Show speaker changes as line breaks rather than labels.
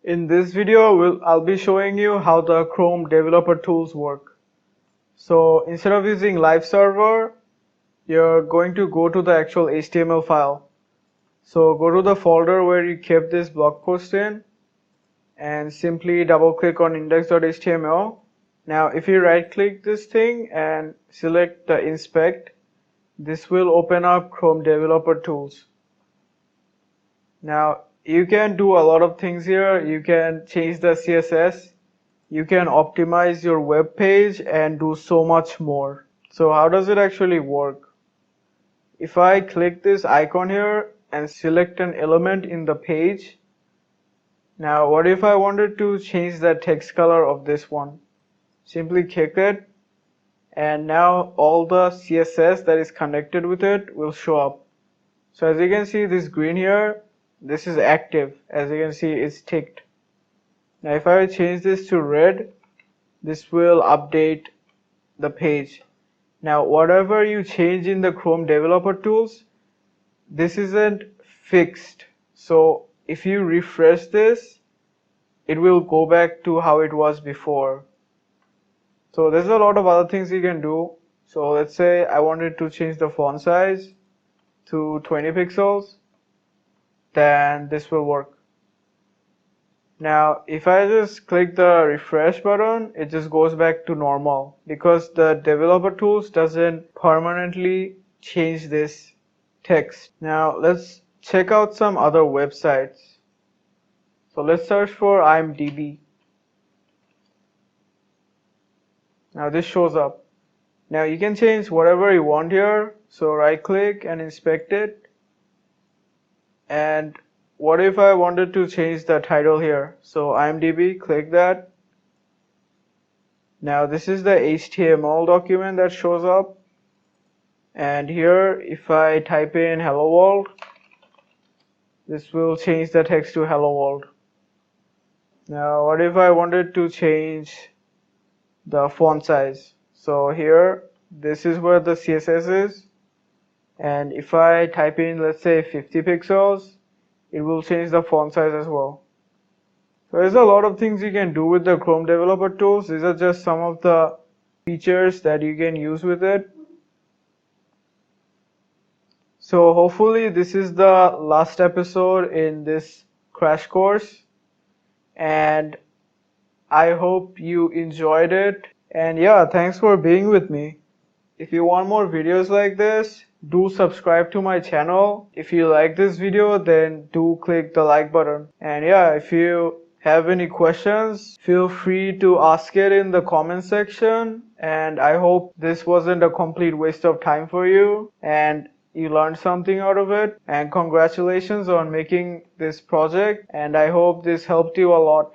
In this video, I'll be showing you how the Chrome developer tools work. So instead of using live server, you're going to go to the actual HTML file. So go to the folder where you kept this blog post in and simply double click on index.html. Now if you right click this thing and select the inspect, this will open up Chrome developer tools. Now you can do a lot of things here. You can change the CSS, you can optimize your web page and do so much more. So how does it actually work? If I click this icon here and select an element in the page, now what if I wanted to change the text color of this one? Simply click it and now all the CSS that is connected with it will show up. So as you can see, this green here, this is active. As you can see, it's ticked. Now if I change this to red, this will update the page. Now whatever you change in the Chrome developer tools, this isn't fixed. So if you refresh this, it will go back to how it was before. So there's a lot of other things you can do. So let's say I wanted to change the font size to 20 pixels, then this will work. Now if I just click the refresh button, it just goes back to normal because the developer tools doesn't permanently change this text. Now let's check out some other websites. So let's search for IMDb. Now this shows up. Now you can change whatever you want here. So right click and inspect it. And what if I wanted to change the title here? So IMDb, click that. Now this is the HTML document that shows up. And here if I type in hello world, this will change the text to hello world. Now what if I wanted to change the font size? So here, this is where the CSS is. And if I type in, let's say 50 pixels, it will change the font size as well. So there's a lot of things you can do with the Chrome developer tools. These are just some of the features that you can use with it. So hopefully this is the last episode in this crash course, and I hope you enjoyed it. And yeah, thanks for being with me. If you want more videos like this, do subscribe to my channel. If you like this video, then do click the like button. And yeah, if you have any questions, feel free to ask it in the comment section. And I hope this wasn't a complete waste of time for you and you learned something out of it. And congratulations on making this project. And I hope this helped you a lot.